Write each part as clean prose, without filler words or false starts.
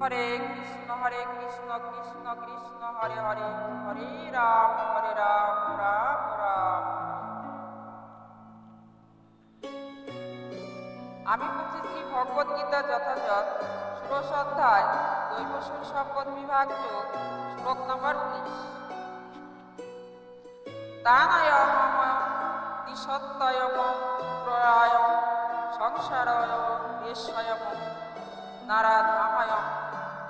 হরে কৃষ্ণ কৃষ্ণ কৃষ্ণ হরে হরে, হরে রাম রাম রাম হরে। আমি পড়ছি শ্রী ভগবদ গীতা যথাযথ ষোড়শ অধ্যায় দৈবসুর সম্পদ বিভাগ যোগ শ্লোক নম্বর 19। তানায়ম দিশত্তয়ম প্রয়ায় সংসারয় বেশয়ম নারাধাময়ম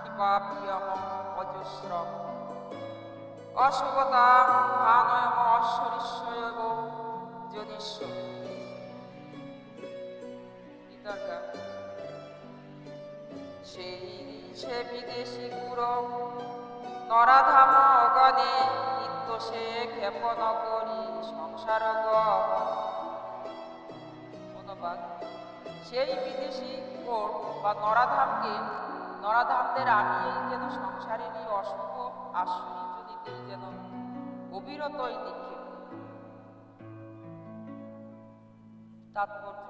ক্ষিপাপ্রিয়ম অজস্রম অশুভতা ভানয়ম অশ্বরিষ্যয়ব যোনিশ্বর। সেই সে বিদেশি গুরু নরাধাম অগণে নিত্য সে ক্ষেপণ করি সংসার অনুবাদ। সেই বিদেশি কোট বা নরাধামদের আমি এই যেন সংসারেরই অশুভ আশ্রয় জনিতেই যেন অবিরতই নিক্ষেপ। তাৎপর্য: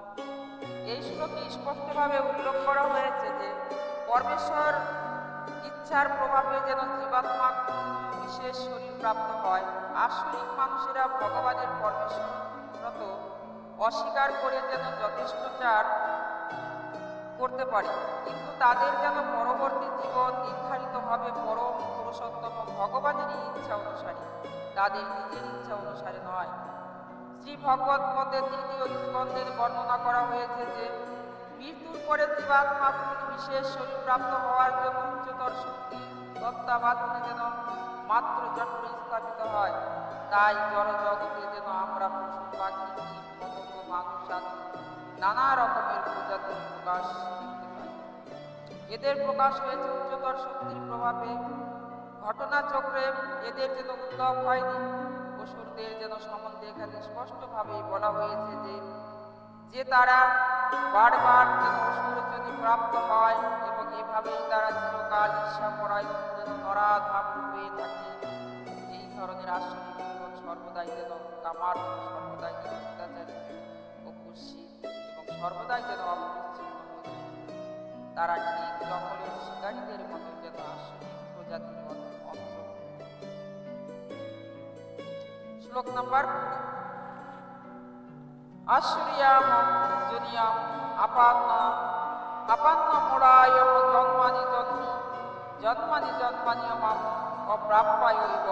এই শ্লোকে স্পষ্টভাবে উল্লেখ করা হয়েছে যে পরমেশ্বর ইচ্ছার প্রভাবে যেন জীবাত্মা বিশেষ শরীর প্রাপ্ত হয়। আসরিক মানুষেরা ভগবানের পরমেশ্বরত অস্বীকার করে যেন যথেষ্টচার করতে পারে, কিন্তু তাদের যেন পরবর্তী জীবন নির্ধারিত হবে পরম পুরুষোত্তম ভগবানেরই ইচ্ছা অনুসারে, তাদের নিজের ইচ্ছা অনুসারে নয়। শ্রী ভগবত মতে তৃতীয় স্কন্ধের বর্ণনা করা হয়েছে যে মৃত্যুর পরে জীবাত্মা বিশেষ শরীর প্রাপ্ত হওয়ার জন্য উচ্চতর শক্তি তত্ত্বাবধানে যেন মাত্র জঠরে স্থাপিত হয়। তাই জড়জগতে যেন আমরা পশু পাখি পতঙ্গ মানুষ আদি নানা রকমের প্রজাতির প্রকাশ দেখতে পাই। এদের প্রকাশ হয়েছে উচ্চতর শক্তির প্রভাবে। ঘটনাচক্রে এদের যেন উদ্ভব হয়নি। অসুরদের যেন সম্বন্ধে এখানে স্পষ্টভাবে বলা হয়েছে যে তারা বারবার যেন অসুরজনী প্রাপ্ত হয় এবং এভাবেই তারা চিরকাল ঈর্ষাপরায়ণ যেন নরাধাম রূপে থাকে। এই ধরনের আশ্রমিক জীবন সর্বদাই যেন কামার, সর্বদাই যেন অত্যাচারী ও কুৎসিত এবং সর্বদাই যেন অপরিচ্ছন্ন হয়ে থাকে। তারা ঠিক জঙ্গলের শিকারীদের মতো যেন আশ্রমিক প্রজাতির অন্তর্ভুক্ত। শ্লোক নম্বর 20। আশ্রয়াম জনিয়াম আপান্ন মোড়ায়ম জন্মানি মাম অপ্রাপ্যায়ৈব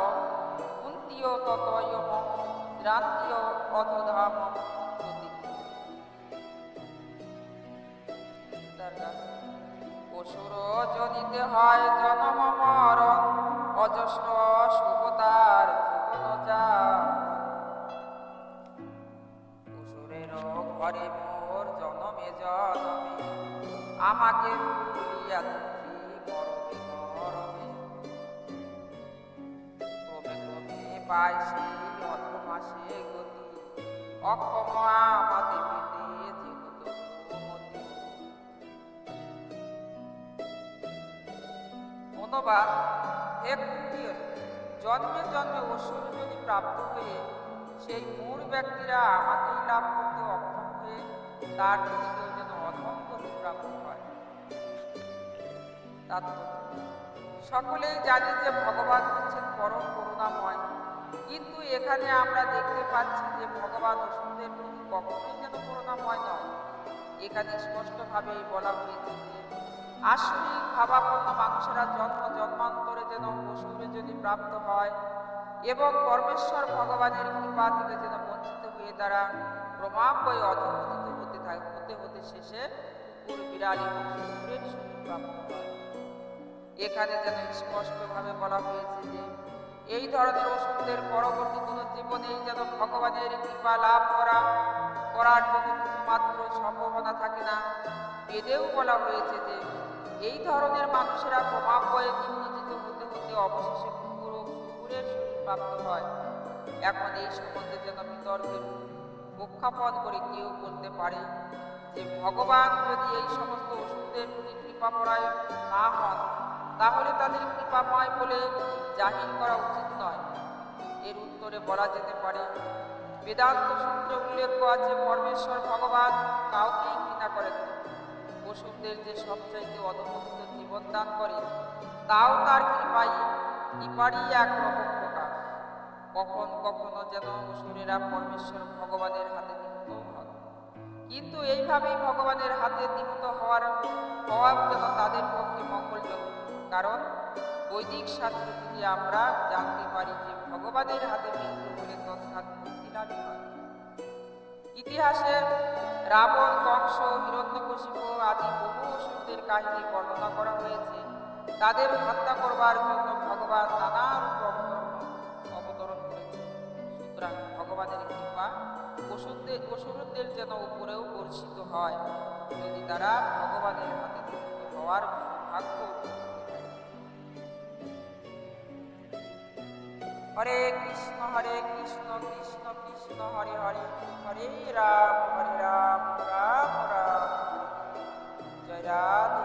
কুন্তীয় ততয়ম শ্রান্তীয় অধধাম গতি। অসুর জনিতে হয় জন্ম মরণ অজস্র শুভতার জীবন ঘরে মোর জনমে আমাকে ভুলিয়া দুঃখী মরমে ক্রমে পাই সেই অধমাসে গতি অক্ষম আমাতে পেতে যেহেতু মতি। অনুবাদ: হে কুন্তীয়, জন্মে জন্মে অসুর যদি প্রাপ্ত হয়ে সেই মূঢ় ব্যক্তিরা আমাকেই লাভ করতে অক্ষম হয়ে তার থেকেও যেন অধম গতি প্রাপ্ত হয়। তাৎপর্য: সকলেই জানে যে ভগবান হচ্ছেন পরম করুণাময়, কিন্তু এখানে আমরা দেখতে পাচ্ছি যে ভগবান অসুরদের প্রতি কখনোই যেন করুণাময় নয়। এখানে স্পষ্টভাবেই বলা হয়েছে যে আসরিক ভাবাপন্ন মানুষেরা জন্মান্তরে যেন অসুরে যদি প্রাপ্ত হয় এবং পরমেশ্বর ভগবানের কৃপা থেকে যেন বঞ্চিত হয়ে তারা ক্রমান্বয়ে অধঃপতিত হতে শেষে কুকুর, বিড়াল এবং শুকুরের শরীর প্রাপ্ত হয়। এখানে যেন স্পষ্টভাবে বলা হয়েছে যে এই ধরনের অসুরদের পরবর্তী কোনো জীবনেই যেন ভগবানের কৃপা লাভ করার জন্য কিছুমাত্র সম্ভাবনা থাকে না। বেদেও বলা হয়েছে যে এই ধরনের মানুষেরা ক্রমান্বয়ে নিম্নজিত হতে হতে অবশেষে কুকুর ও শুকুরের শরীর প্রাপ্ত হয়। এখন এই সম্বন্ধে যেন বিতর্কের উত্থাপন করে কেউ বলতে পারে যে ভগবান যদি এই সমস্ত অসুরদের প্রতি কৃপাপরায়ণ না হন তাহলে তাদের কৃপাময় বলে জাহির করা উচিত নয়। এর উত্তরে বলা যেতে পারে, বেদান্ত সূত্রে উল্লেখ আছে পরমেশ্বর ভগবান কাউকেই ঘৃণা করেন না। অসুরদের যে সবচাইতে অধঃপতিত জীব জীবন দান করেন, তাও তার কৃপারই একরকম প্রকাশ। কখনো কখনো যেন অসুরেরা পরমেশ্বর ভগবানের হাতে নিহত হয়, কিন্তু এইভাবেই ভগবানের হাতে নিহত হওয়া যেন তাদের পক্ষে মঙ্গলজনক। কারণ বৈদিক শাস্ত্র থেকে আমরা জানতে পারি যে ভগবানের হাতে মৃত্যু হলে তৎক্ষণাৎ মুক্তি লাভই হয়। ইতিহাসে রাবণ, কংস, হিরণ্যকশিপু আদি বহু অসুরদের কাহিনী বর্ণনা করা হয়েছে। তাদের হত্যা করবার জন্য ভগবান নানা রূপ অবতরণ করেছে। সুতরাং ভগবানের কৃপা অসুরদের যেন উপরেও বর্ষিত হয়, যদি তারা ভগবানের হাতে নিহত হওয়ার সৌভাগ্য অর্জন করে থাকে। হরে কৃষ্ণ কৃষ্ণ কৃষ্ণ হরে হরে, হরে রাম রাম রাম হরে। জয় রাধে।